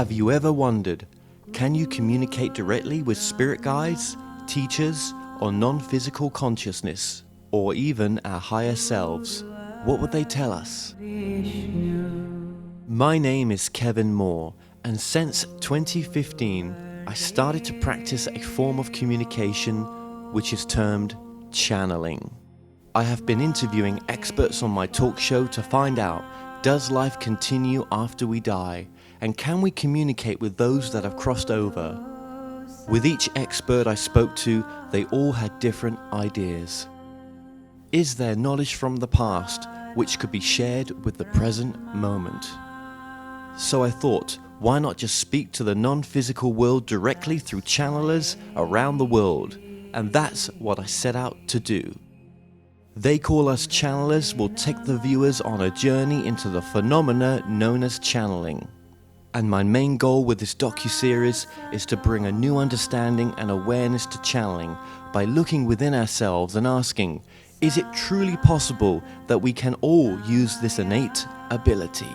Have you ever wondered, can you communicate directly with spirit guides, teachers, or non-physical consciousness, or even our higher selves? What would they tell us? My name is Kevin Moore, and since 2015, I started to practice a form of communication which is termed channeling. I have been interviewing experts on my talk show to find out, does life continue after we die? And can we communicate with those that have crossed over? With each expert I spoke to, they all had different ideas. Is there knowledge from the past which could be shared with the present moment? So I thought, why not just speak to the non-physical world directly through channelers around the world? And that's what I set out to do. They Call Us Channelers will take the viewers on a journey into the phenomena known as channeling. And my main goal with this docuseries is to bring a new understanding and awareness to channeling by looking within ourselves and asking, is it truly possible that we can all use this innate ability?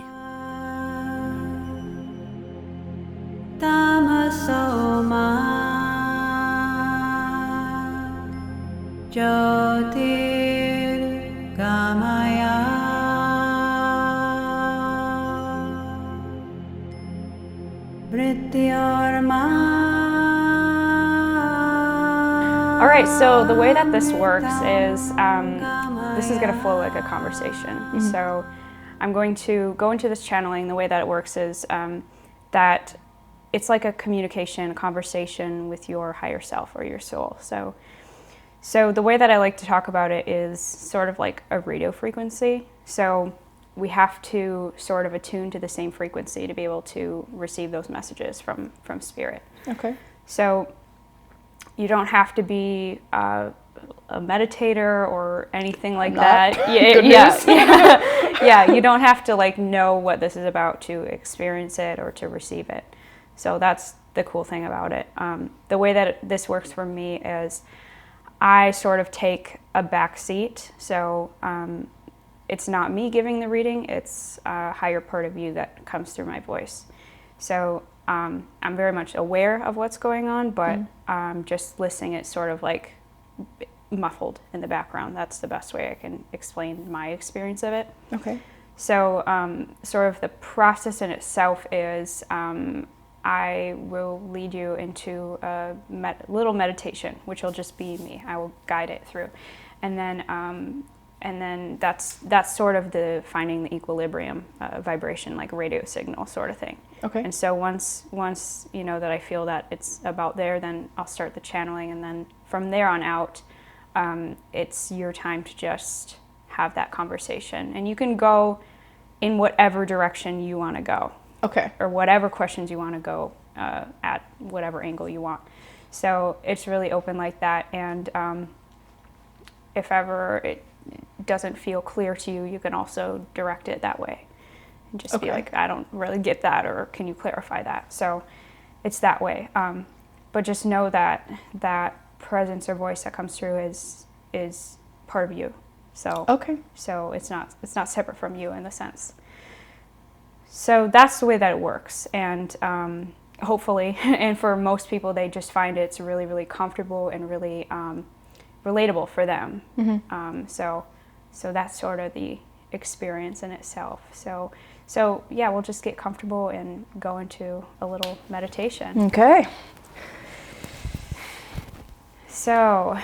All right, so the way that this works is this is going to flow like a conversation. Mm-hmm. So I'm going to go into this channeling. The way that it works is that it's like a communication, a conversation with your higher self or your soul. So the way that I like to talk about it is sort of like a radio frequency. So we have to sort of attune to the same frequency to be able to receive those messages from spirit. Okay. So you don't have to be a meditator or anything like that. Yeah. You don't have to like know what this is about to experience it or to receive it. So that's the cool thing about it. The way that this works for me is I sort of take a back seat. So it's not me giving the reading, it's a higher part of you that comes through my voice. So I'm very much aware of what's going on, but just listening, it's sort of like muffled in the background. That's the best way I can explain my experience of it. Okay. So sort of the process in itself is I will lead you into a little meditation, which will just be me. I will guide it through. And then that's sort of the finding the equilibrium vibration, like radio signal sort of thing. Okay. And so once you know that I feel that it's about there, then I'll start the channeling, and then from there on out, it's your time to just have that conversation, and you can go in whatever direction you want to go. Okay. Or whatever questions you want to go at whatever angle you want. So it's really open like that, and if ever it doesn't feel clear to you, you can also direct it that way and just be like, I don't really get that, or can you clarify that? So it's that way. But just know that that presence or voice that comes through is part of you. So so it's not separate from you in the sense. So that's the way that it works, and hopefully, and for most people, they just find it's really, really comfortable and really relatable for them. Mm-hmm. So that's sort of the experience in itself. So yeah, we'll just get comfortable and go into a little meditation. Okay. So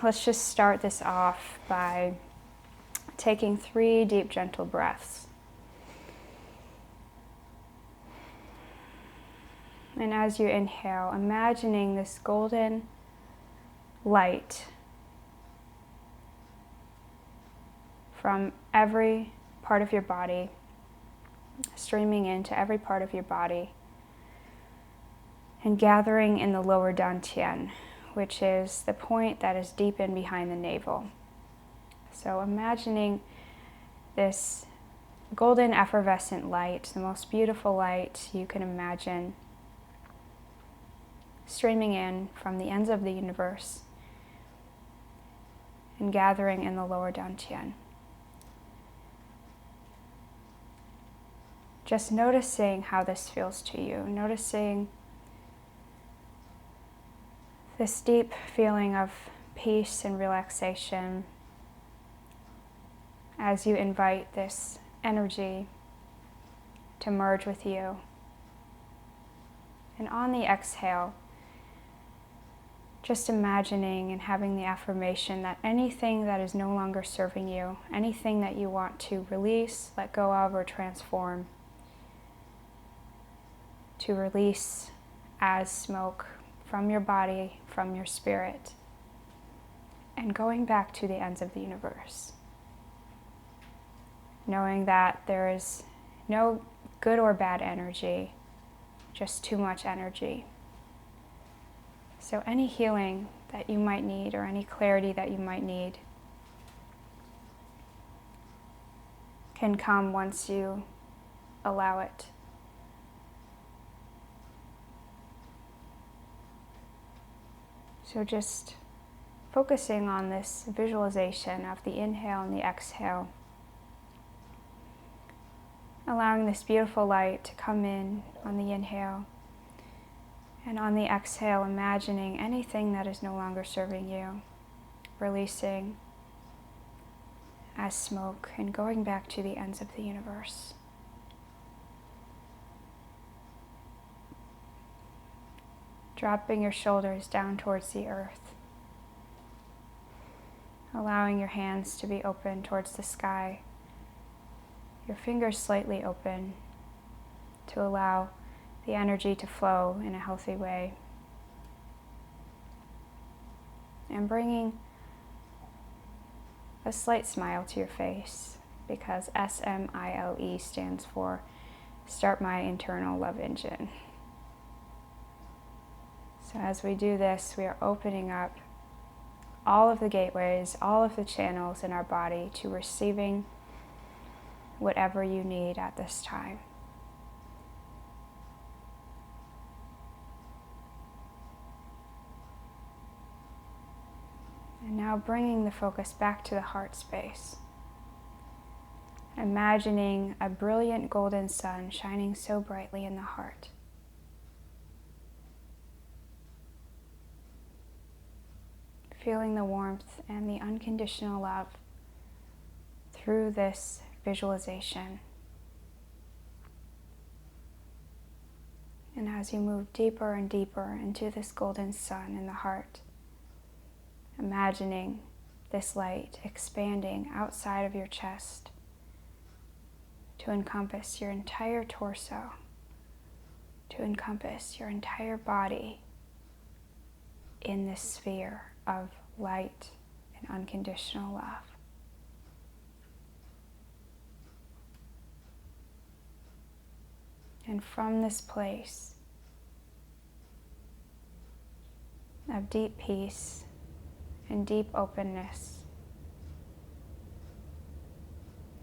let's just start this off by taking 3 deep, gentle breaths. And as you inhale, imagining this golden light from every part of your body, streaming into every part of your body, and gathering in the lower dantian, which is the point that is deep in behind the navel. So imagining this golden effervescent light, the most beautiful light you can imagine, streaming in from the ends of the universe and gathering in the lower dantian. just noticing how this feels to you, noticing this deep feeling of peace and relaxation as you invite this energy to merge with you. And on the exhale, just imagining and having the affirmation that anything that is no longer serving you, anything that you want to release, let go of, or transform, to release as smoke from your body, from your spirit, and going back to the ends of the universe. Knowing that there is no good or bad energy, just too much energy. So any healing that you might need or any clarity that you might need can come once you allow it. So just focusing on this visualization of the inhale and the exhale, allowing this beautiful light to come in on the inhale, and on the exhale, imagining anything that is no longer serving you, releasing as smoke and going back to the ends of the universe. Dropping your shoulders down towards the earth, allowing your hands to be open towards the sky, your fingers slightly open to allow the energy to flow in a healthy way. And bringing a slight smile to your face, because SMILE stands for Start My Internal Love Engine. So as we do this, we are opening up all of the gateways, all of the channels in our body to receiving whatever you need at this time. And now bringing the focus back to the heart space. Imagining a brilliant golden sun shining so brightly in the heart. Feeling the warmth and the unconditional love through this visualization. And as you move deeper and deeper into this golden sun in the heart, imagining this light expanding outside of your chest to encompass your entire torso, to encompass your entire body in this sphere of light and unconditional love. And from this place of deep peace and deep openness,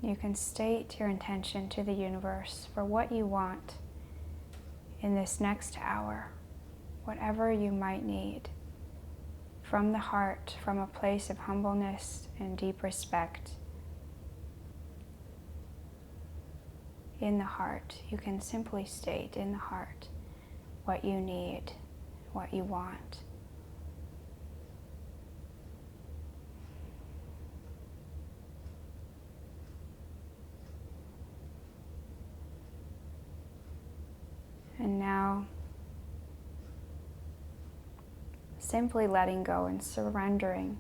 you can state your intention to the universe for what you want in this next hour, whatever you might need, from the heart, from a place of humbleness and deep respect. In the heart, you can simply state in the heart what you need, what you want. And now, simply letting go and surrendering.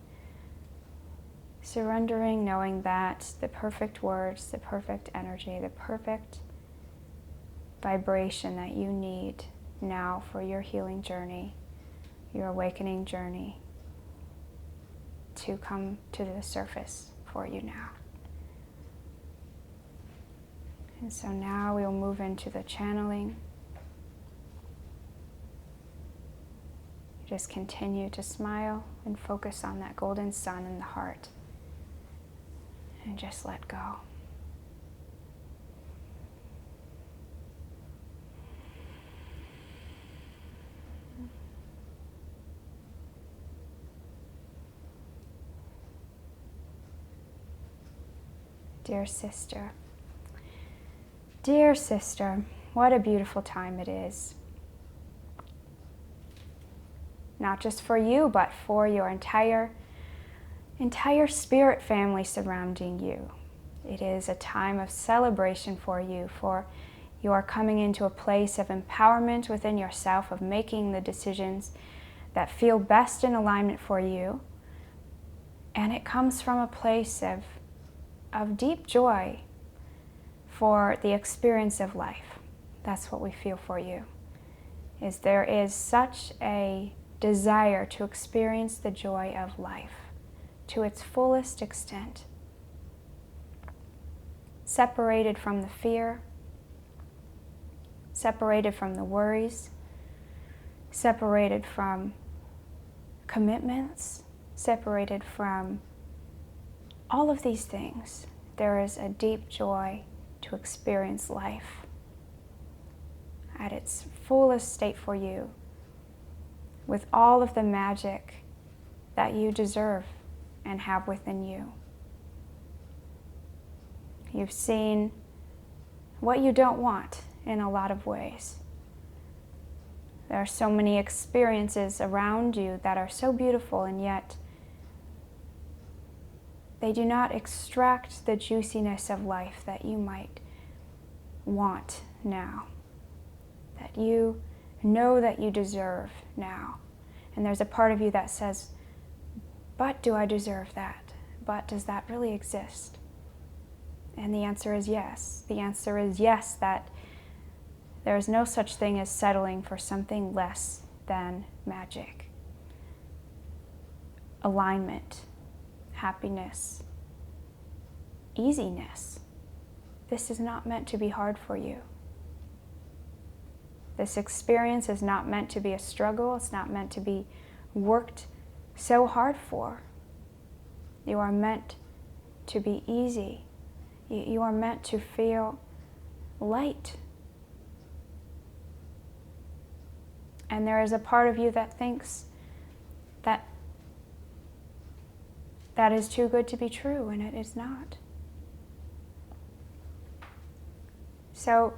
Surrendering, knowing that the perfect words, the perfect energy, the perfect vibration that you need now for your healing journey, your awakening journey, to come to the surface for you now. And so now we'll move into the channeling. Just continue to smile and focus on that golden sun in the heart. And just let go. Dear sister, Dear sister, what a beautiful time it is. Not just for you, but for your entire spirit family surrounding you. It is a time of celebration for you are coming into a place of empowerment within yourself, of making the decisions that feel best in alignment for you. And it comes from a place of deep joy for the experience of life. That's what we feel for you. There is such a desire to experience the joy of life to its fullest extent, separated from the fear, separated from the worries, separated from commitments, separated from all of these things. There is a deep joy to experience life at its fullest state for you, with all of the magic that you deserve and have within you. You've seen what you don't want in a lot of ways. There are so many experiences around you that are so beautiful, and yet they do not extract the juiciness of life that you might want now, that you know that you deserve now. And there's a part of you that says, but do I deserve that? But does that really exist? And the answer is yes. The answer is yes, that there is no such thing as settling for something less than magic, alignment, happiness, easiness. This is not meant to be hard for you. This experience is not meant to be a struggle. It's not meant to be worked so hard for. You are meant to be easy. You are meant to feel light. And there is a part of you that thinks that that is too good to be true, and it is not. So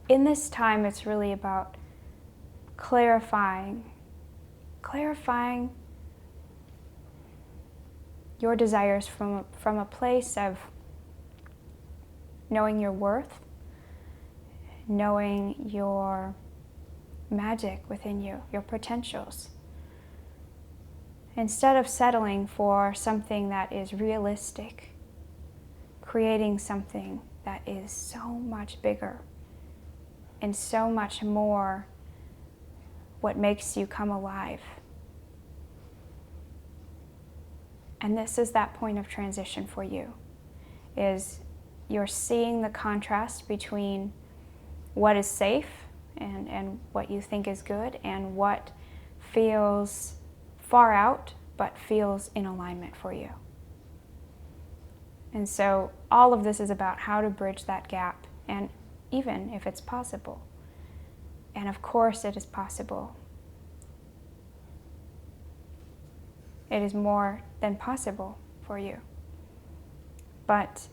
in this time, it's really about clarifying your desires from a place of knowing your worth, knowing your magic within you, your potentials. Instead of settling for something that is realistic, creating something that is so much bigger and so much more what makes you come alive. And this is that point of transition for you, is you're seeing the contrast between what is safe and what you think is good, and what feels far out but feels in alignment for you. And so all of this is about how to bridge that gap, and even if it's possible. And of course it is possible. It is more than possible for you. But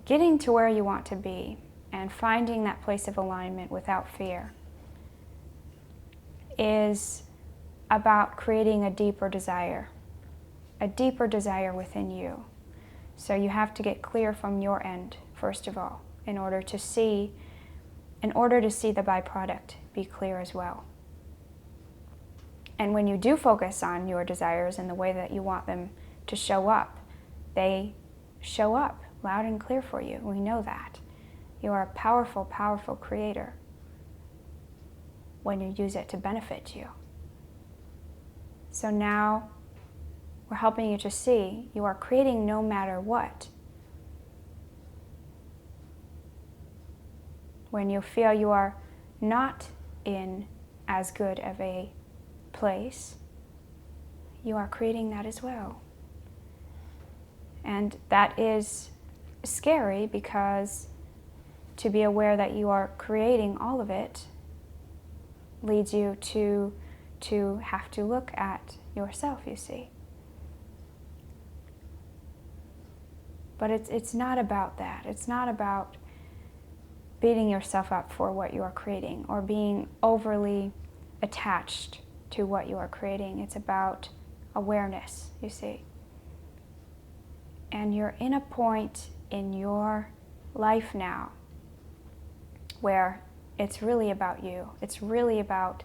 getting to where you want to be and finding that place of alignment without fear is about creating a deeper desire within you. So you have to get clear from your end, first of all, in order to see the byproduct be clear as well. And when you do focus on your desires and the way that you want them to show up, they show up loud and clear for you. We know that. You are a powerful, powerful creator when you use it to benefit you. So now we're helping you to see you are creating no matter what. When you feel you are not in as good of a place, you are creating that as well. And that is scary, because to be aware that you are creating all of it leads you to have to look at yourself, you see. But it's not about that. It's not about beating yourself up for what you are creating or being overly attached to what you are creating. It's about awareness, you see. And you're in a point in your life now where it's really about you. It's really about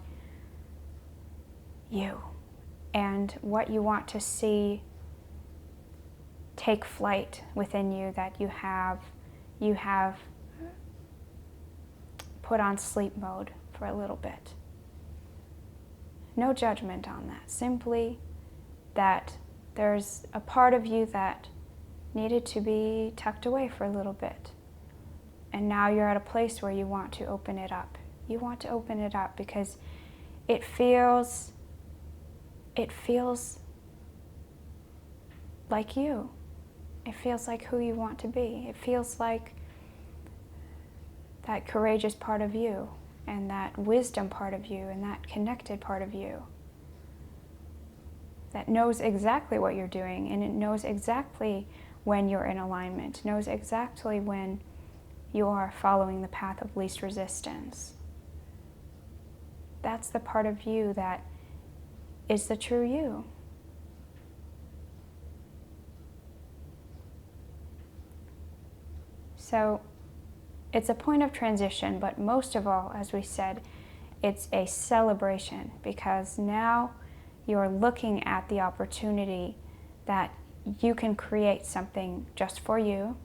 you and what you want to see take flight within you, that you have put on sleep mode for a little bit. No judgment on that. Simply that there's a part of you that needed to be tucked away for a little bit. And now you're at a place where you want to open it up. You want to open it up because it feels like you. It feels like who you want to be. It feels like that courageous part of you and that wisdom part of you and that connected part of you that knows exactly what you're doing, and it knows exactly when you're in alignment, knows exactly when you are following the path of least resistance. That's the part of you that is the true you. So it's a point of transition, but most of all, as we said, it's a celebration, because now you're looking at the opportunity that you can create something just for you.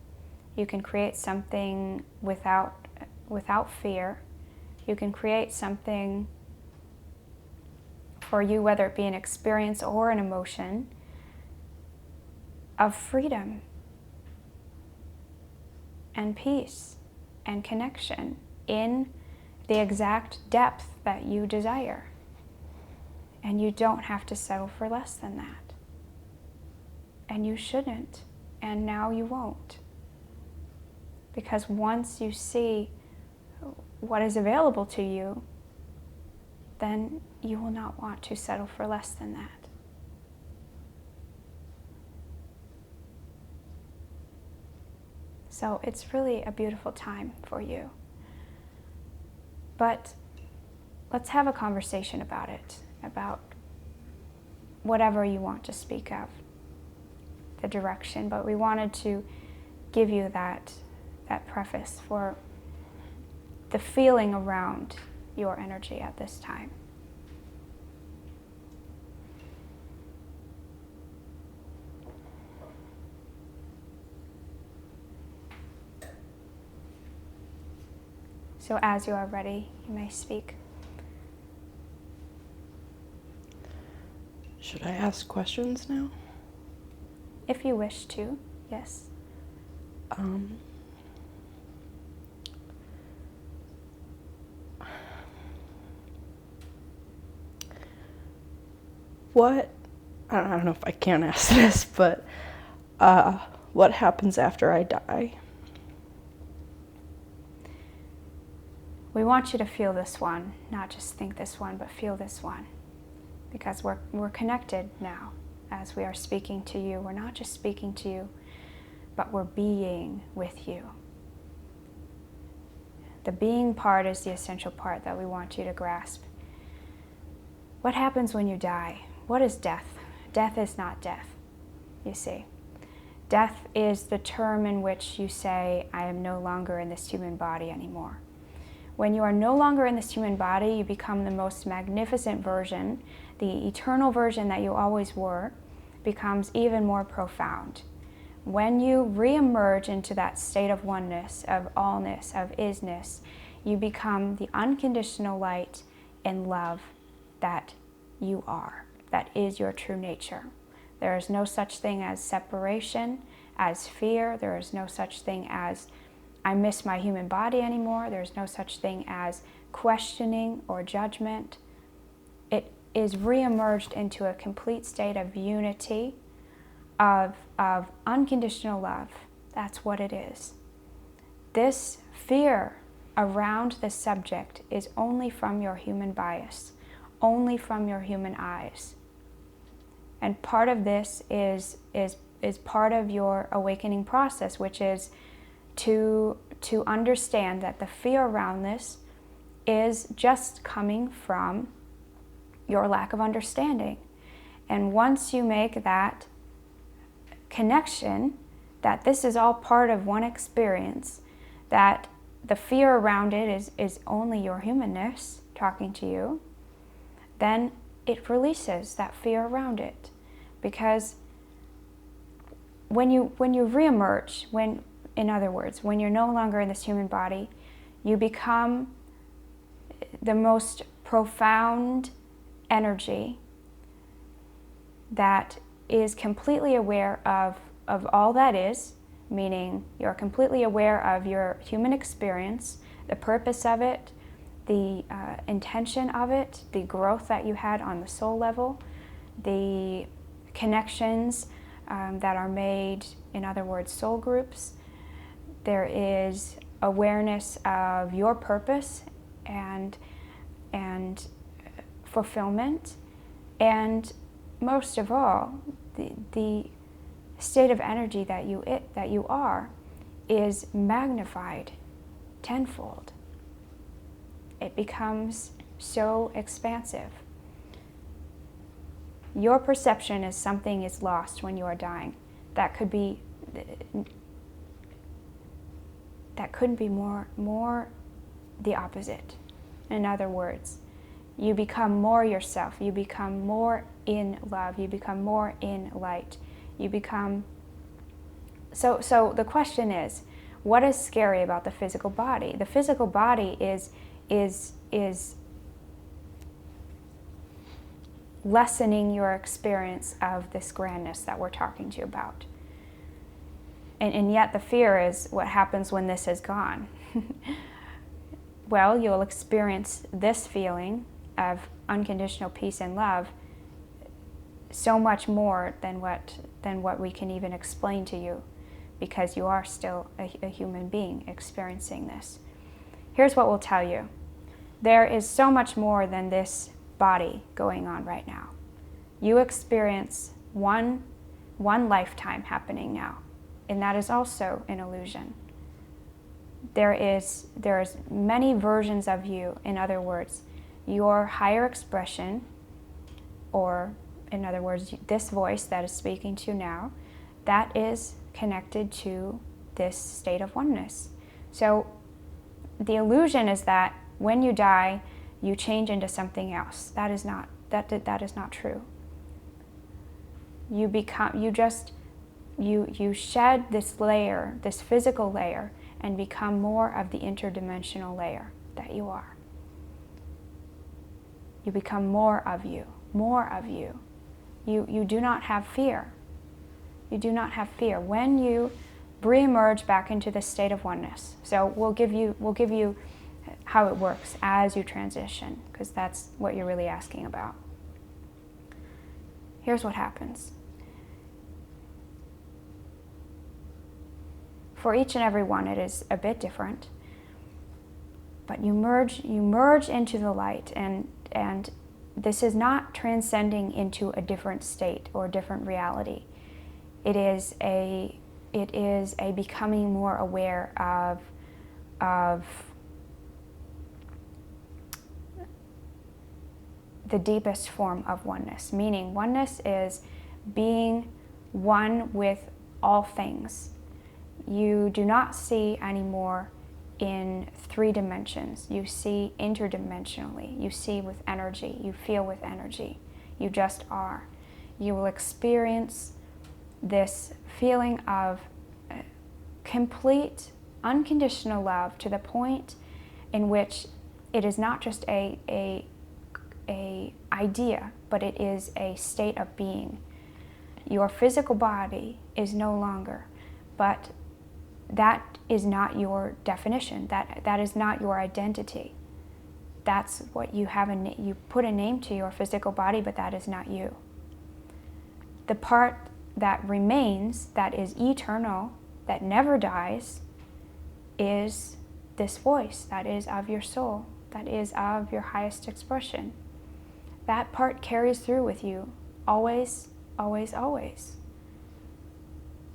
You can create something without fear. You can create something for you, whether it be an experience or an emotion, of freedom and peace and connection in the exact depth that you desire. And you don't have to settle for less than that. And you shouldn't, and now you won't. Because once you see what is available to you, then you will not want to settle for less than that. So it's really a beautiful time for you. But let's have a conversation about it, about whatever you want to speak of, the direction. But we wanted to give you that preface for the feeling around your energy at this time. So as you are ready, you may speak. Should I ask questions now? If you wish to, yes. I don't know if I can ask this, but what happens after I die? We want you to feel this one, not just think this one, but feel this one. Because we're connected now as we are speaking to you. We're not just speaking to you, but we're being with you. The being part is the essential part that we want you to grasp. What happens when you die? What is death? Death is not death, you see. Death is the term in which you say, I am no longer in this human body anymore. When you are no longer in this human body, you become the most magnificent version. The eternal version that you always were becomes even more profound. When you re-emerge into that state of oneness, of allness, of isness, you become the unconditional light and love that you are. That is your true nature. There is no such thing as separation, as fear. There is no such thing as I miss my human body anymore. There's no such thing as questioning or judgment. It is re-emerged into a complete state of unity, of unconditional love. That's what it is. This fear around the subject is only from your human bias, only from your human eyes. And part of this is part of your awakening process, which is to to understand that the fear around this is just coming from your lack of understanding. And once you make that connection, that this is all part of one experience, that the fear around it is only your humanness talking to you, then it releases that fear around it. Because when you reemerge, in other words, when you're no longer in this human body, you become the most profound energy that is completely aware of all that is, meaning you're completely aware of your human experience, the purpose of it, the intention of it, the growth that you had on the soul level, the connections that are made, in other words, soul groups. There is awareness of your purpose and fulfillment, and most of all, the state of energy that you are is magnified tenfold. It becomes so expansive. Your perception is something is lost when you are dying. That couldn't be more the opposite. In other words, you become more yourself. You become more in love. You become more in light. You become... So the question is, what is scary about the physical body? The physical body is lessening your experience of this grandness that we're talking to you about. And yet the fear is what happens when this is gone. Well, you'll experience this feeling of unconditional peace and love so much more than what we can even explain to you, because you are still a human being experiencing this. Here's what we'll tell you. There is so much more than this body going on right now. You experience one lifetime happening now, and that is also an illusion. There's many versions of you. In other words, your higher expression, or in other words, this voice that is speaking to you now, that is connected to this state of oneness. So the illusion is that when you die, you change into something else. That is not true. You shed this layer, this physical layer, and become more of the interdimensional layer that you are. You become more of you, more of you. You do not have fear. You do not have fear when you re-emerge back into this state of oneness. So we'll give you how it works as you transition, because that's what you're really asking about. Here's what happens. For each and every one, it is a bit different, but you merge into the light, and this is not transcending into a different state or a different reality. It is a becoming more aware of the deepest form of oneness, meaning oneness is being one with all things. You do not see anymore in 3 dimensions. You see interdimensionally. You see with energy. You feel with energy. You just are. You will experience this feeling of complete, unconditional love to the point in which it is not just a idea, but it is a state of being. Your physical body is no longer, but that is not your definition. That is not your identity. That's what you have. You put a name to your physical body, but that is not you. The part that remains, that is eternal, that never dies, is this voice that is of your soul, that is of your highest expression. That part carries through with you always, always, always.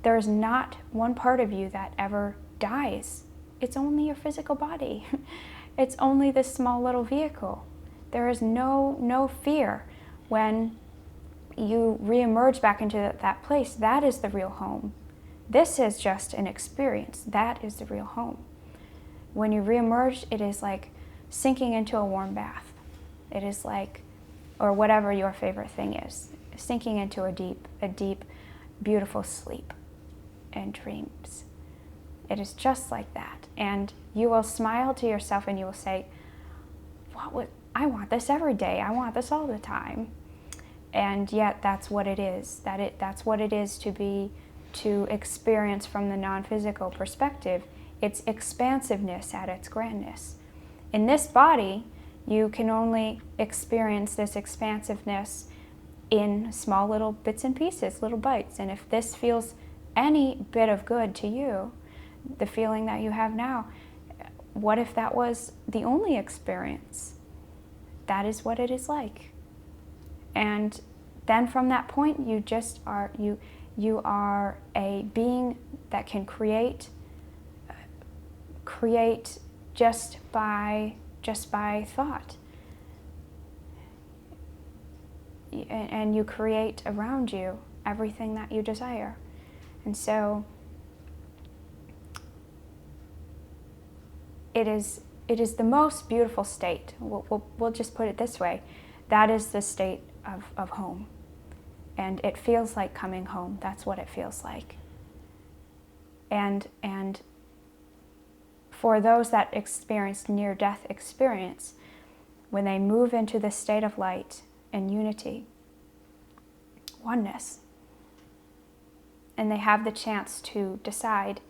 There is not one part of you that ever dies it's only your physical body. It's only this small little vehicle. There is no fear when you reemerge back into that place. That is the real home. This is just an experience. That is the real home. When you reemerge, it is like sinking into a warm bath. It is like, or whatever your favorite thing is, sinking into a deep, beautiful sleep and dreams. It is just like that. And you will smile to yourself and you will say, I want this every day. I want this all the time. And yet that's what it is. That's what it is to experience from the non-physical perspective. It's expansiveness at its grandness. In this body, you can only experience this expansiveness in small little bits and pieces, little bites. And if this feels any bit of good to you, the feeling that you have now, what if that was the only experience? That is what it is like. And then from that point, you just are, you are a being that can create just by thought. And you create around you everything that you desire. And so it is the most beautiful state. We'll just put it this way. That is the state of home. And it feels like coming home. That's what it feels like. And for those that experience near-death experience, when they move into this state of light and unity, oneness, and they have the chance to decide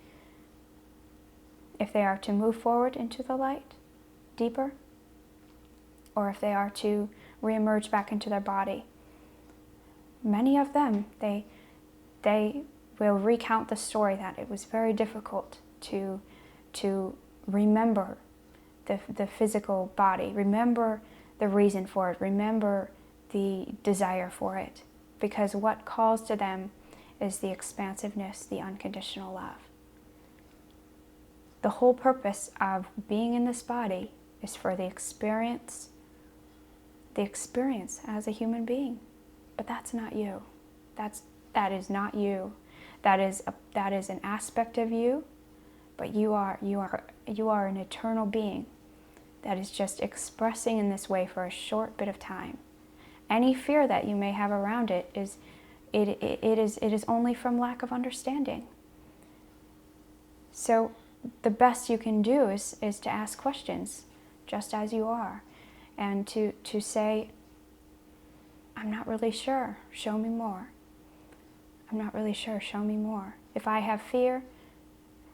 if they are to move forward into the light deeper, or if they are to reemerge back into their body. Many of them, they will recount the story that it was very difficult to remember the physical body, remember the reason for it, remember the desire for it, because what calls to them is the expansiveness, the unconditional love. The whole purpose of being in this body is for the experience as a human being. But that's not you. That is not you. That is an aspect of you, but you are an eternal being that is just expressing in this way for a short bit of time. Any fear that you may have around it is only from lack of understanding. So the best you can do is to ask questions, just as you are, and to say, I'm not really sure, show me more. I'm not really sure, show me more. If I have fear,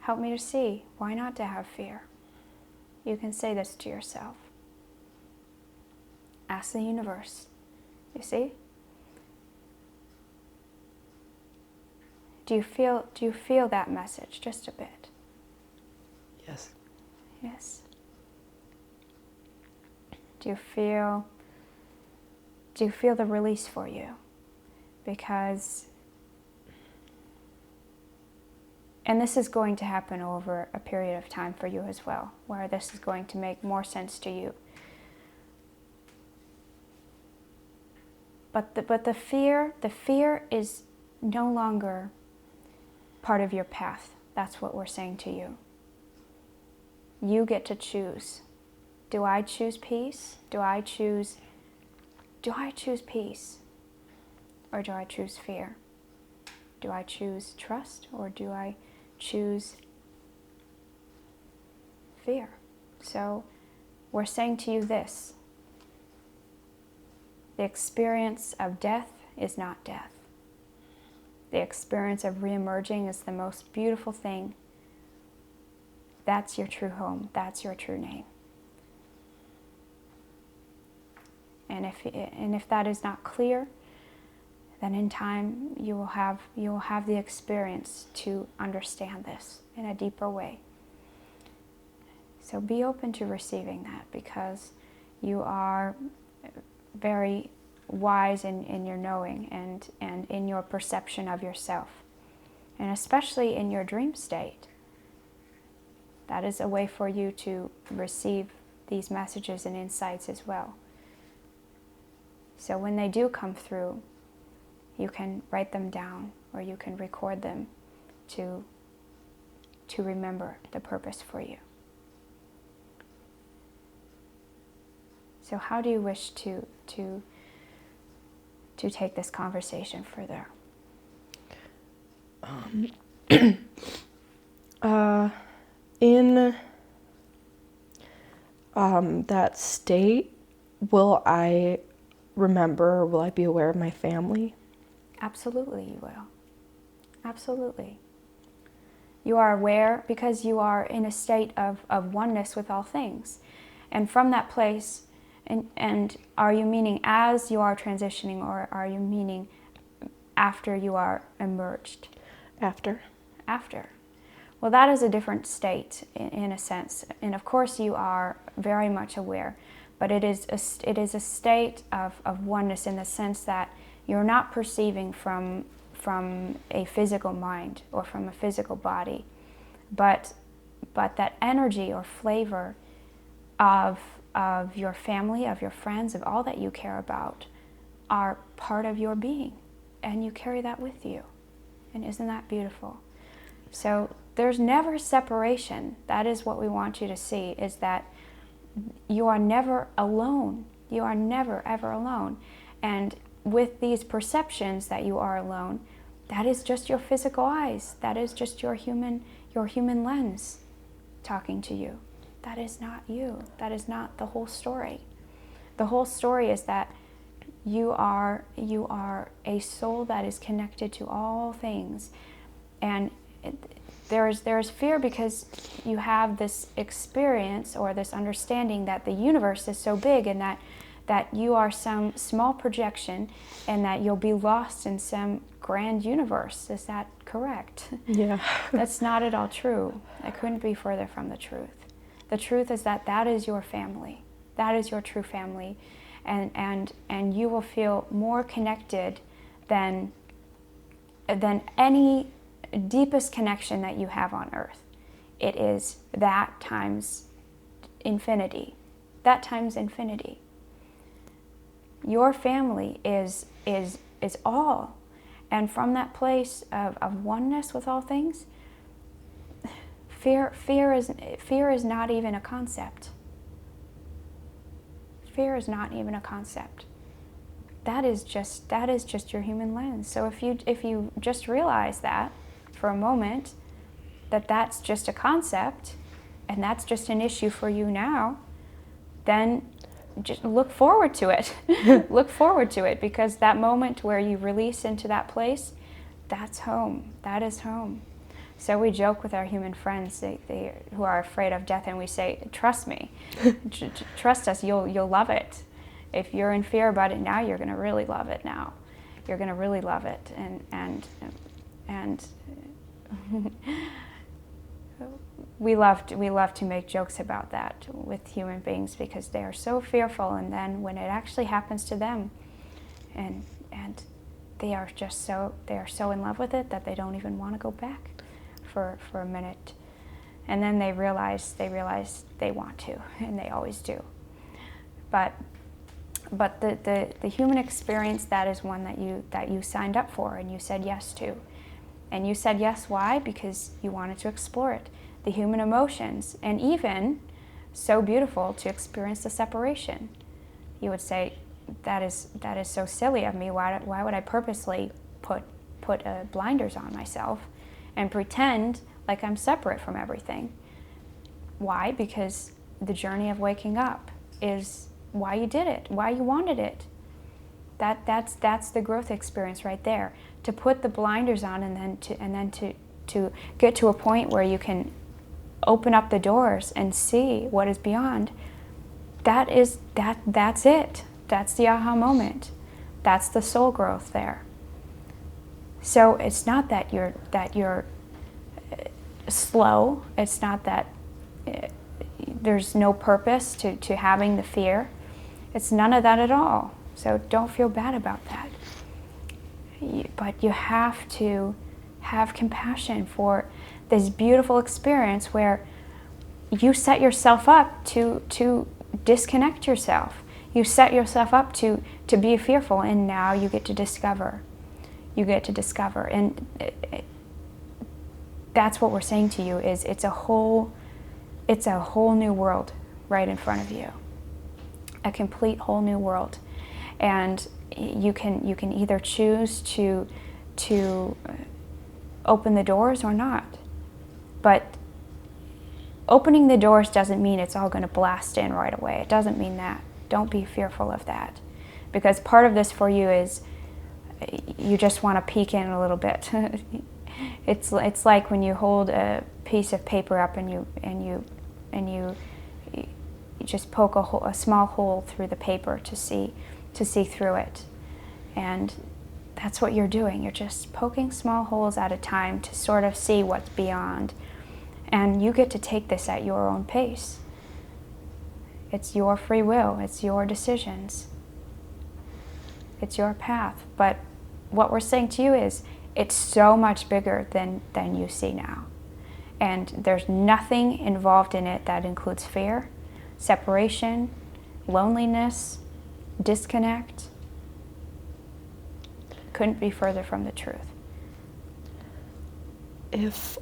help me to see why not to have fear. You can say this to yourself. Ask the universe. You see? Do you feel that message just a bit? Yes. Yes. Do you feel the release for you? Because, and this is going to happen over a period of time for you as well, where this is going to make more sense to you. But the fear is no longer part of your path. That's what we're saying to you. You get to choose. Do I choose peace? Do I choose peace? Or do I choose fear? Do I choose trust? Or do I choose fear? So we're saying to you this. The experience of death is not death. The experience of reemerging is the most beautiful thing. That's your true home. That's your true name. And if that is not clear, then in time you will have the experience to understand this in a deeper way. So be open to receiving that, because you are very wise in your knowing and in your perception of yourself, and especially in your dream state. That is a way for you to receive these messages and insights as well. So when they do come through, you can write them down or you can record them to remember the purpose for you. So how do you wish to take this conversation further? In that state, will I remember, will I be aware of my family? Absolutely you will. Absolutely. You are aware because you are in a state of oneness with all things. And from that place, and are you meaning as you are transitioning, or are you meaning after you are emerged? After. After. Well, that is a different state in a sense. And of course you are very much aware, but it is a state of oneness in the sense that you're not perceiving from a physical mind or from a physical body, but that energy or flavor of your family, of your friends, of all that you care about are part of your being, and you carry that with you. And isn't that beautiful? So there's never separation. That is what we want you to see, is that you are never alone. You are never, ever alone. And with these perceptions that you are alone, that is just your physical eyes. That is just your human lens talking to you. That is not you. That is not the whole story. The whole story is that you are a soul that is connected to all things. And there is fear because you have this experience or this understanding that the universe is so big, and that you are some small projection, and that you'll be lost in some grand universe. Is that correct? Yeah. That's not at all true. It couldn't be further from the truth. The truth is that is your family. That is your true family. And you will feel more connected than any deepest connection that you have on earth. It is that times infinity. That times infinity. Your family is all. And from that place of oneness with all things, fear is not even a concept. Fear is not even a concept. That is just your human lens. So if you just realize that for a moment, that's just a concept, and that's just an issue for you now, then just look forward to it. Look forward to it, because that moment where you release into that place, that's home. That is home. So we joke with our human friends who are afraid of death, and we say, trust me. Trust us, you'll love it. If you're in fear about it now, you're going to really love it now. You're going to really love it. And we love to make jokes about that with human beings, because they are so fearful, and then when it actually happens to them, and they are so in love with it that they don't even want to go back for a minute, and then they realize they want to, and they always do. But the human experience, that is one that you signed up for and you said yes to. And you said yes, why? Because you wanted to explore it. The human emotions, and even so beautiful to experience the separation. You would say, that is so silly of me. Why would I purposely put blinders on myself and pretend like I'm separate from everything? Why? Because the journey of waking up is why you did it, why you wanted it. That's the growth experience right there. To put the blinders on, and then to get to a point where you can open up the doors and see what is beyond. That's it. That's the aha moment. That's the soul growth there. So it's not that you're slow. It's not that there's no purpose to having the fear. It's none of that at all. So don't feel bad about that. But you have to have compassion for this beautiful experience where you set yourself up to disconnect yourself. You set yourself up to be fearful, and now you get to discover. You get to discover. And that's what we're saying to you, is it's a whole new world right in front of you. A complete whole new world. And you can either choose to open the doors or not. But opening the doors doesn't mean it's all going to blast in right away. It doesn't mean that. Don't be fearful of that. Because part of this for you is you just want to peek in a little bit. It's like when you hold a piece of paper up and you just poke a small hole through the paper to see through it. And that's what you're doing. You're just poking small holes at a time to sort of see what's beyond. And you get to take this at your own pace. It's your free will. It's your decisions. It's your path. But what we're saying to you is it's so much bigger than you see now. And there's nothing involved in it that includes fear, separation, loneliness, disconnect. Couldn't be further from the truth. If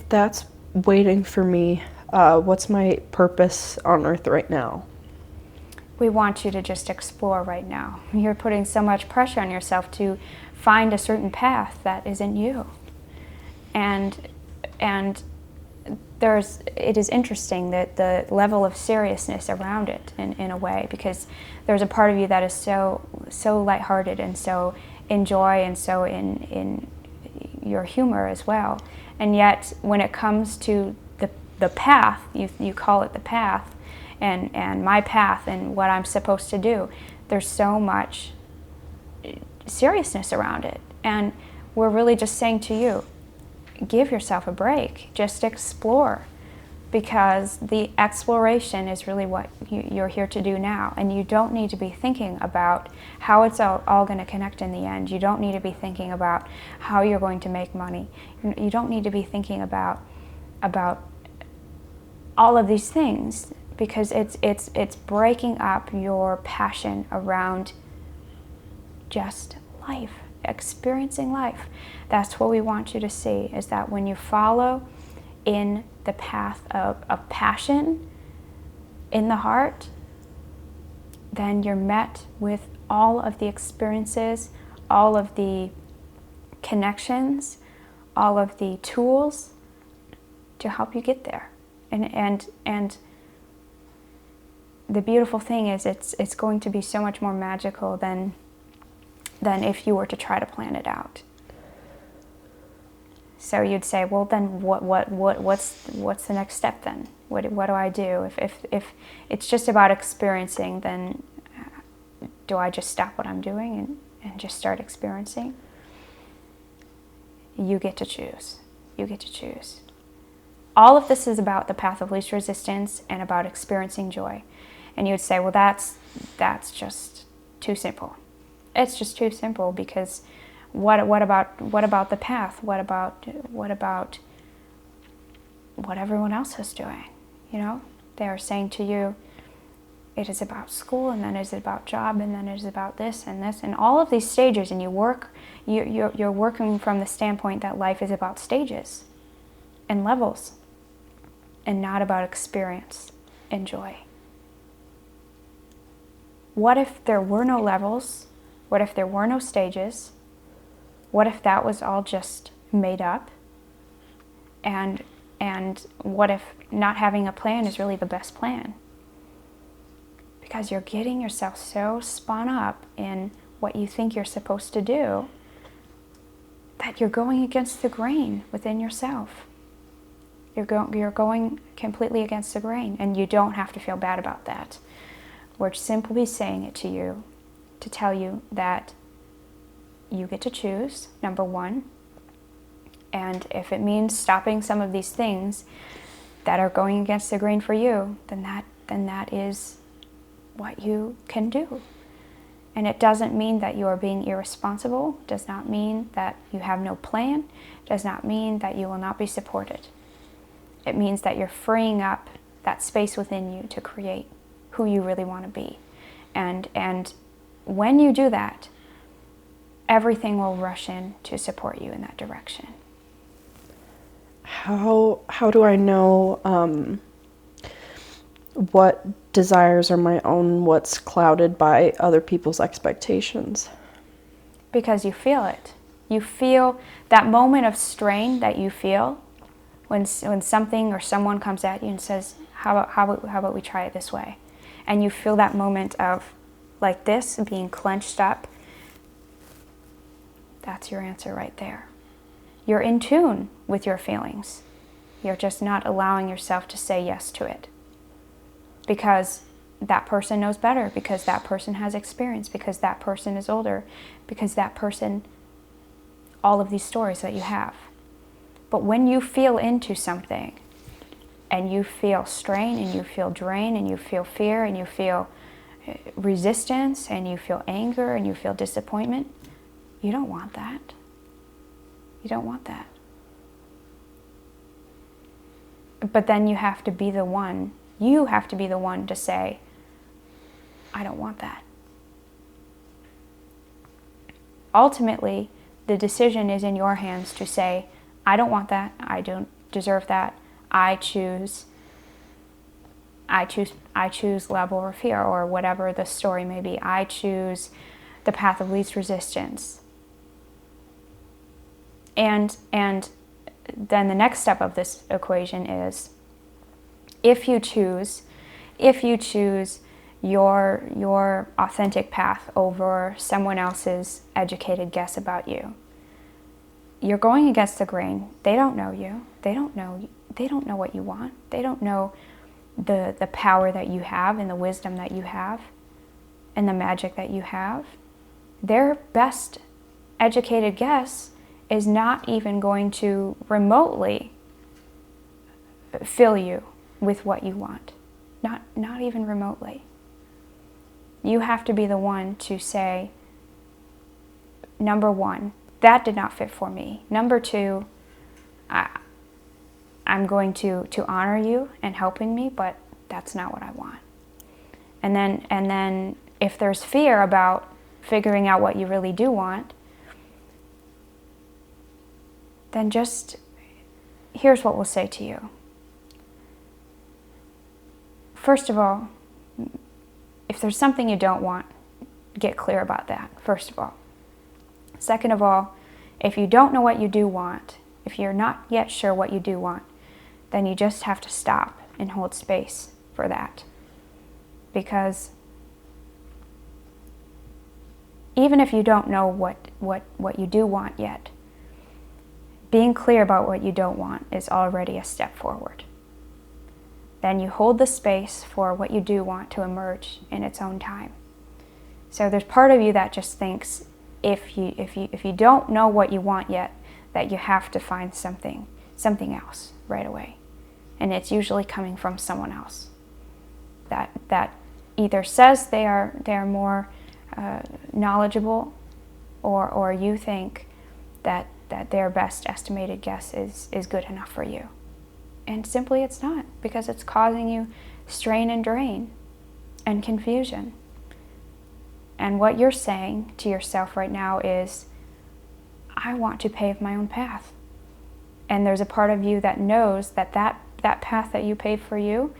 that's waiting for me, what's my purpose on earth right now? We want you to just explore right now. You're putting so much pressure on yourself to find a certain path that isn't you. And it is interesting that the level of seriousness around it in a way, because there's a part of you that is so lighthearted and so in joy and so in your humor as well. And yet when it comes to the path, you call it the path, and my path and what I'm supposed to do, there's so much seriousness around it. And we're really just saying to you, give yourself a break. Just explore, because the exploration is really what you're here to do now. And you don't need to be thinking about how it's all going to connect in the end. You don't need to be thinking about how you're going to make money. You don't need to be thinking about all of these things, because it's breaking up your passion around just life, experiencing life. That's what we want you to see, is that when you follow in the path of passion in the heart, then you're met with all of the experiences, all of the connections, all of the tools to help you get there. And the beautiful thing is it's going to be so much more magical than if you were to try to plan it out. So you'd say, well, then what's the next step then? What do I do? If it's just about experiencing, then do I just stop what I'm doing and just start experiencing? You get to choose. You get to choose. All of this is about the path of least resistance and about experiencing joy. And you would say, well, that's just too simple. It's just too simple, because what about the path? What about what everyone else is doing? You know, they are saying to you, it is about school, and then it is about job, and then it is about this and all of these stages. And you're working from the standpoint that life is about stages and levels, and not about experience and joy. What if there were no levels? What if there were no stages? What if that was all just made up? And what if not having a plan is really the best plan? Because you're getting yourself so spun up in what you think you're supposed to do that you're going against the grain within yourself. You're going completely against the grain, and you don't have to feel bad about that. We're simply saying it to you to tell you that you get to choose, number one. And if it means stopping some of these things that are going against the grain for you, then that is what you can do. And it doesn't mean that you are being irresponsible, does not mean that you have no plan, does not mean that you will not be supported. It means that you're freeing up that space within you to create who you really want to be. And when you do that, everything will rush in to support you in that direction. How do I know what desires are my own, what's clouded by other people's expectations? Because you feel it. You feel that moment of strain that you feel when something or someone comes at you and says, how about we try it this way? And you feel that moment of, like this, being clenched up. That's your answer right there. You're in tune with your feelings. You're just not allowing yourself to say yes to it. Because that person knows better, because that person has experience, because that person is older, because that person, all of these stories that you have. But when you feel into something, and you feel strain, and you feel drain, and you feel fear, and you feel resistance, and you feel anger, and you feel disappointment, you don't want that. You don't want that. But then you have to be the one to say, I don't want that. Ultimately, the decision is in your hands to say, I don't want that, I don't deserve that, I choose love over fear, or whatever the story may be. I choose the path of least resistance. And then the next step of this equation is, if you choose your authentic path over someone else's educated guess about you, you're going against the grain. They don't know you. They don't know what you want. They don't know the power that you have, and the wisdom that you have, and the magic that you have. Their best educated guess is not even going to remotely fill you with what you want. Not even remotely. You have to be the one to say, number one, that did not fit for me. Number two, I'm going to honor you and helping me, but that's not what I want. And then if there's fear about figuring out what you really do want, then just, here's what we'll say to you. First of all, if there's something you don't want, get clear about that, first of all. Second of all, if you don't know what you do want, if you're not yet sure what you do want, then you just have to stop and hold space for that. Because even if you don't know what you do want yet, being clear about what you don't want is already a step forward. Then you hold the space for what you do want to emerge in its own time. So there's part of you that just thinks, if you don't know what you want yet, that you have to find something else right away. And it's usually coming from someone else that either says they are more knowledgeable, or you think that their best estimated guess is good enough for you. And simply it's not, because it's causing you strain and drain and confusion. And what you're saying to yourself right now is, I want to pave my own path. And there's a part of you that knows that path that you pave for you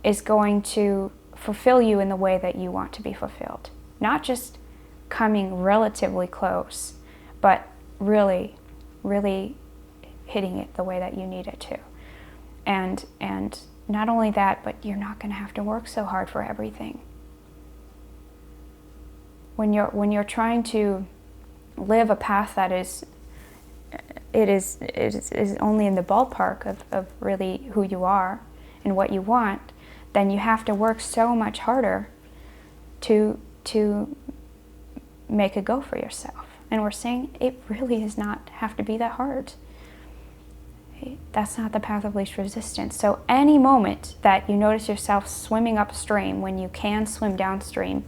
is going to fulfill you in the way that you want to be fulfilled. Not just coming relatively close, but really, really hitting it the way that you need it to. And not only that, but you're not going to have to work so hard for everything. When you're trying to live a path that is only in the ballpark of really who you are and what you want, then you have to work so much harder to make a go for yourself. And we're saying it really does not have to be that hard. That's not the path of least resistance. So any moment that you notice yourself swimming upstream when you can swim downstream,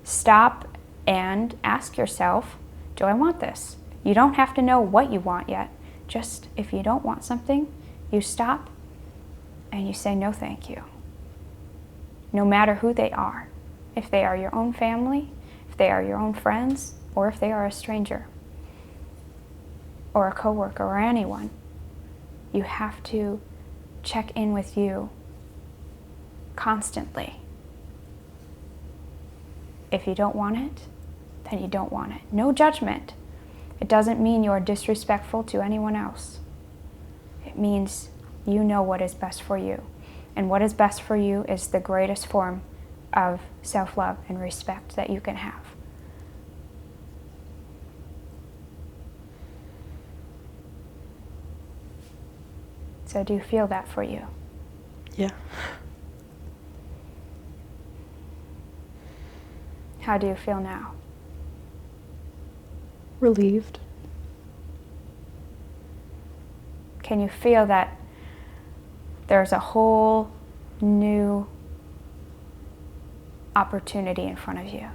stop and ask yourself, do I want this? You don't have to know what you want yet. Just if you don't want something, you stop and you say no thank you. No matter who they are. If they are your own family, if they are your own friends, or if they are a stranger, or a coworker, or anyone, you have to check in with you constantly. If you don't want it, then you don't want it. No judgment. It doesn't mean you're disrespectful to anyone else. It means you know what is best for you. And what is best for you is the greatest form of self-love and respect that you can have. So do you feel that for you? Yeah. How do you feel now? Relieved. Can you feel that there's a whole new opportunity in front of you?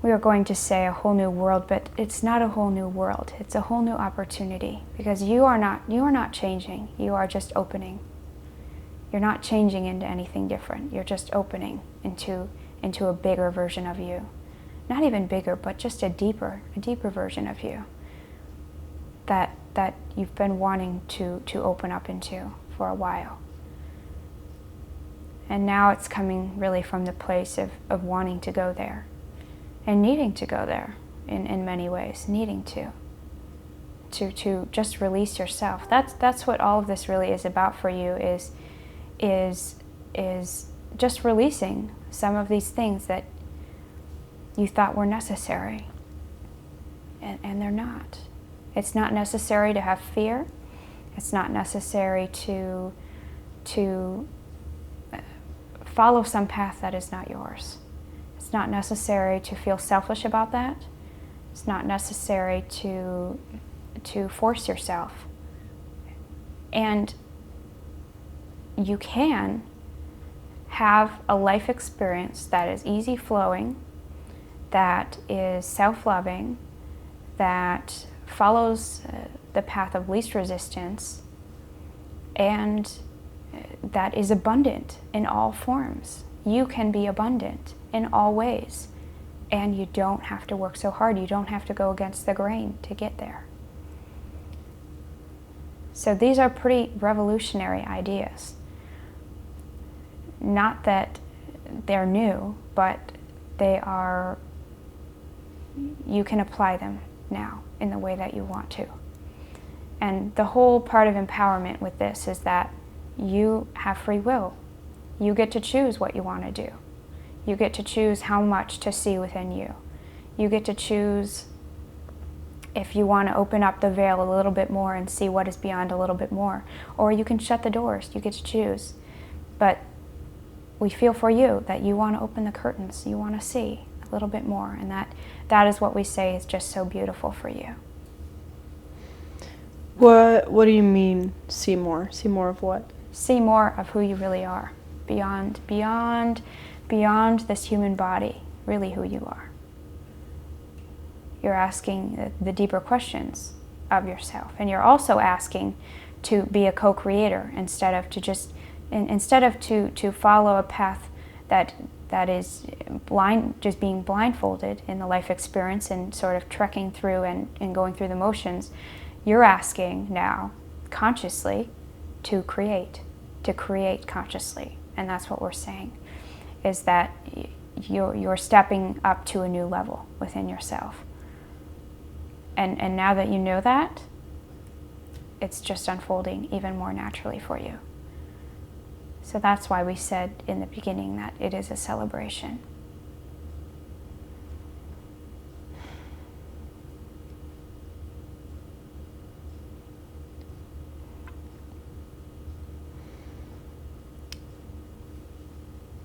We are going to say a whole new world, but it's not a whole new world. It's a whole new opportunity, because you are not changing. You are just opening. You're not changing into anything different. You're just opening into a bigger version of you. Not even bigger, but just a deeper version of you that you've been wanting to open up into for a while. And now it's coming really from the place of wanting to go there and needing to go there in many ways, needing to just release yourself. That's what all of this really is about for you, is just releasing some of these things that you thought were necessary, and they're not. It's not necessary to have fear. It's not necessary to follow some path that is not yours. It's not necessary to feel selfish about that. It's not necessary to force yourself. And you can have a life experience that is easy flowing, that is self-loving, that follows the path of least resistance, and that is abundant in all forms. You can be abundant in all ways, and you don't have to work so hard. You don't have to go against the grain to get there. So these are pretty revolutionary ideas. Not that they're new, but they are, you can apply them now in the way that you want to. And the whole part of empowerment with this is that you have free will. You get to choose what you want to do. You get to choose how much to see within you. You get to choose if you want to open up the veil a little bit more and see what is beyond a little bit more. Or you can shut the doors. You get to choose. But we feel for you that you want to open the curtains. You want to see a little bit more. And that is what we say is just so beautiful for you. What do you mean, see more? See more of what? See more of who you really are. Beyond this human body, really who you are. You're asking the deeper questions of yourself. And you're also asking to be a co-creator instead of to follow a path that is blind, just being blindfolded in the life experience and sort of trekking through and going through the motions. You're asking now, consciously, to create consciously. And that's what we're saying, is that you're stepping up to a new level within yourself. And now that you know that, it's just unfolding even more naturally for you. So that's why we said in the beginning that it is a celebration.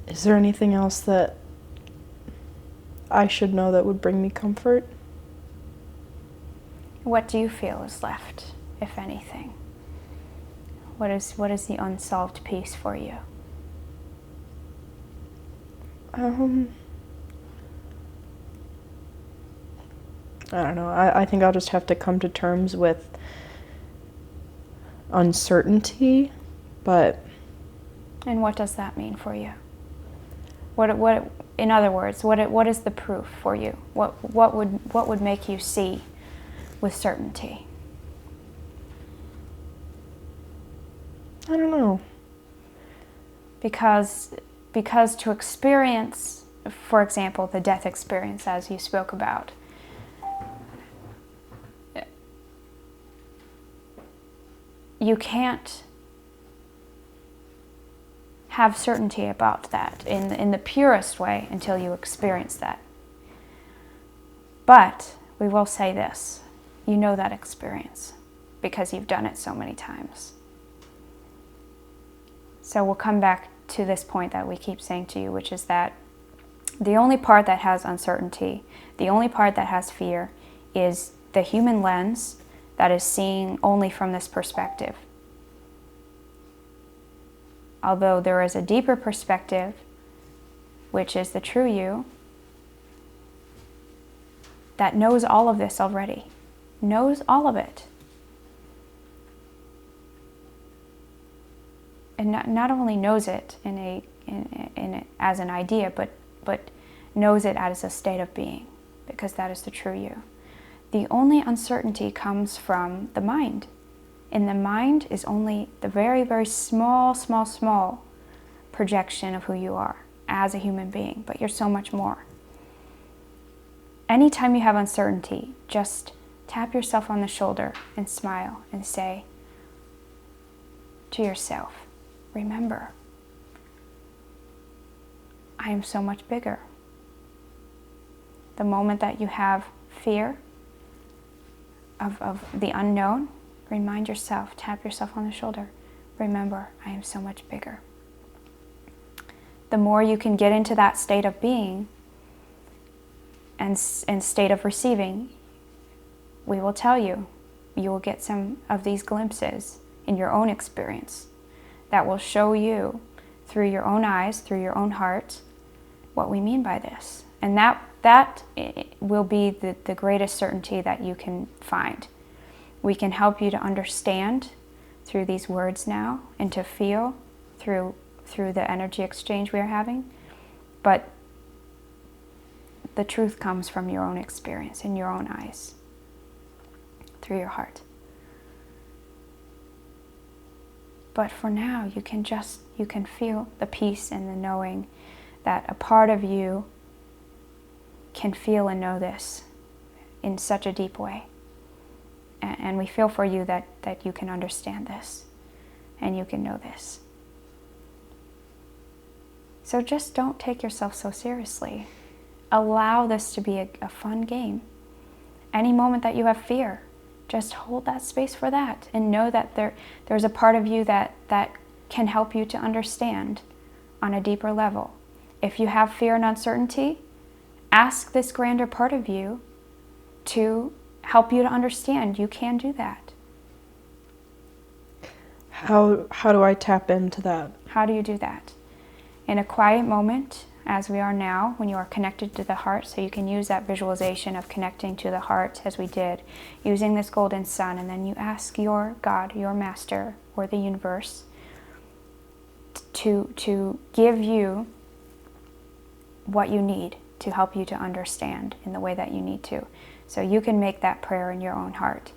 Is there anything else that I should know that would bring me comfort? What do you feel is left, if anything? What is the unsolved piece for you? I don't know. I think I'll just have to come to terms with uncertainty But And what does that mean for you? In other words, what is the proof for you? What would make you see with certainty? I don't know. Because to experience, for example, the death experience as you spoke about, you can't have certainty about that in the purest way until you experience that. But we will say this, you know that experience because you've done it so many times. So we'll come back to this point that we keep saying to you, which is that the only part that has uncertainty, the only part that has fear, is the human lens that is seeing only from this perspective. Although there is a deeper perspective, which is the true you, that knows all of this already, knows all of it. And not only knows it as an idea, but knows it as a state of being, because that is the true you. The only uncertainty comes from the mind. And the mind is only the very, very small projection of who you are as a human being, but you're so much more. Anytime you have uncertainty, just tap yourself on the shoulder and smile and say to yourself, remember, I am so much bigger. The moment that you have fear of the unknown, remind yourself, tap yourself on the shoulder, remember, I am so much bigger. The more you can get into that state of being and state of receiving, we will tell you, you will get some of these glimpses in your own experience that will show you through your own eyes, through your own heart, what we mean by this. And that will be the greatest certainty that you can find. We can help you to understand through these words now and to feel through the energy exchange we are having. But the truth comes from your own experience, in your own eyes, through your heart. But for now, you can feel the peace and the knowing that a part of you can feel and know this in such a deep way. And we feel for you that you can understand this and you can know this. So just don't take yourself so seriously. Allow this to be a fun game. Any moment that you have fear, just hold that space for that and know that there's a part of you that can help you to understand on a deeper level. If you have fear and uncertainty, ask this grander part of you to help you to understand. You can do that. How do I tap into that? How do you do that? In a quiet moment, as we are now, when you are connected to the heart, so you can use that visualization of connecting to the heart as we did, using this golden sun, and then you ask your God, your master, or the universe to give you what you need to help you to understand in the way that you need to. So you can make that prayer in your own heart,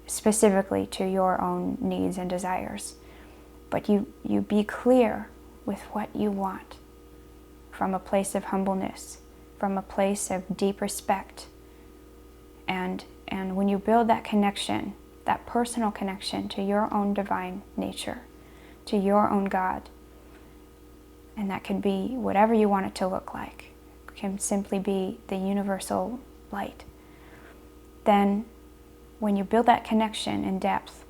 specifically to your own needs and desires. But you be clear with what you want from a place of humbleness, from a place of deep respect. And when you build that connection, that personal connection to your own divine nature, to your own God, and that can be whatever you want it to look like, it can simply be the universal light. Then when you build that connection in depth,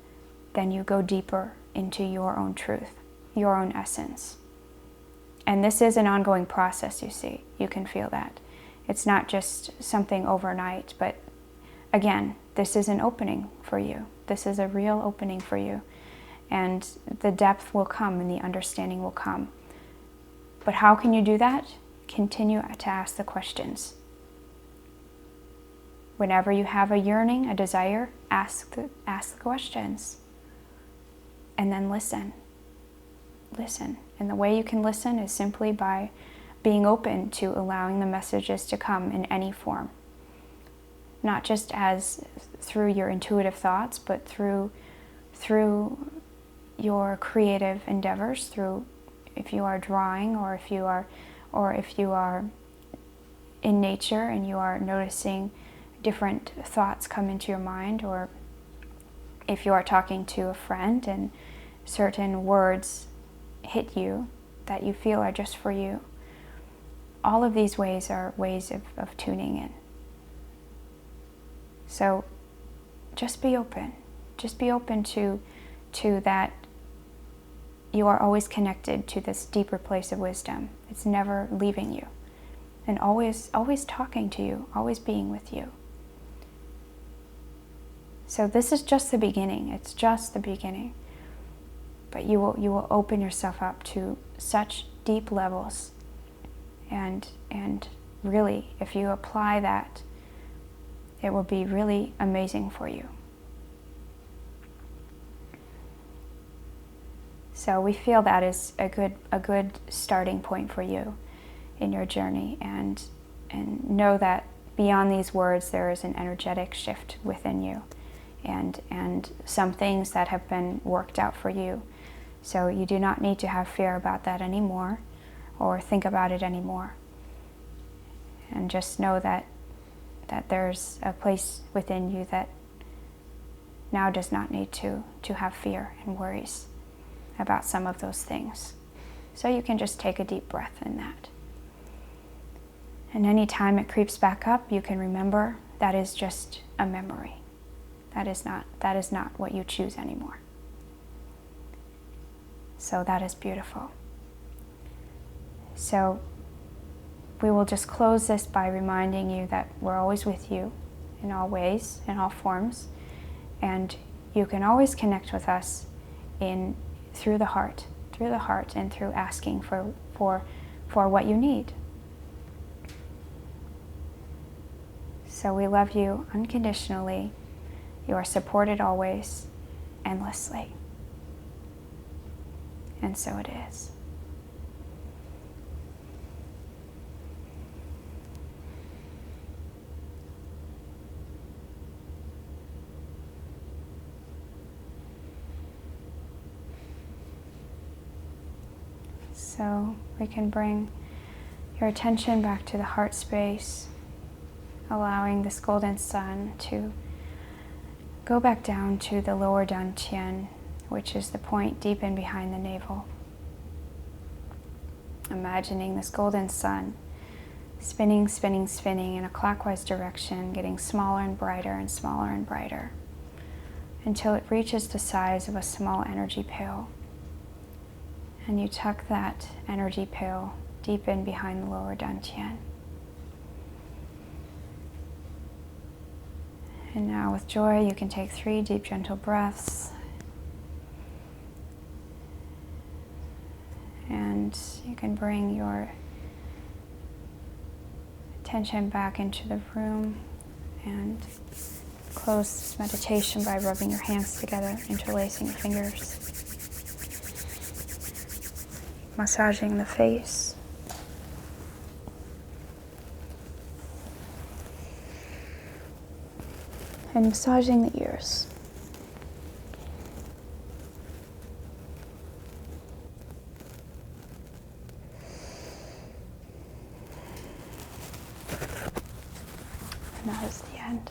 then you go deeper into your own truth, your own essence. And this is an ongoing process, you see. You can feel that. It's not just something overnight, but again, this is an opening for you. This is a real opening for you. And the depth will come and the understanding will come. But how can you do that? Continue to ask the questions. Whenever you have a yearning, a desire, ask the questions. And then listen. listen. And the way you can listen is simply by being open to allowing the messages to come in any form. Not just as through your intuitive thoughts, but through your creative endeavors, through if you are drawing, or if you are in nature and you are noticing different thoughts come into your mind, or if you are talking to a friend and certain words hit you that you feel are just for you. All of these ways are ways of tuning in. So just be open. Just be open to that you are always connected to this deeper place of wisdom. It's never leaving you. And always talking to you, always being with you. So this is just the beginning. It's just the beginning. But you will open yourself up to such deep levels. And really, if you apply that, it will be really amazing for you. So we feel that is a good starting point for you in your journey, and know that beyond these words there is an energetic shift within you, and some things that have been worked out for you. So you do not need to have fear about that anymore, or think about it anymore. And just know that there's a place within you that now does not need to have fear and worries about some of those things. So you can just take a deep breath in that. And any time it creeps back up, you can remember that is just a memory. That is not what you choose anymore. So that is beautiful. So we will just close this by reminding you that we're always with you in all ways, in all forms, and you can always connect with us through the heart, and through asking for what you need. So we love you unconditionally. You are supported always, endlessly. And so it is. So we can bring your attention back to the heart space, allowing this golden sun to go back down to the lower dantian, which is the point deep in behind the navel. Imagining this golden sun spinning, spinning, spinning in a clockwise direction, getting smaller and brighter until it reaches the size of a small energy pail. And you tuck that energy pail deep in behind the lower dantian. And now with joy, you can take 3 deep, gentle breaths. And you can bring your attention back into the room and close this meditation by rubbing your hands together, interlacing your fingers, massaging the face. And massaging the ears. And that is the end.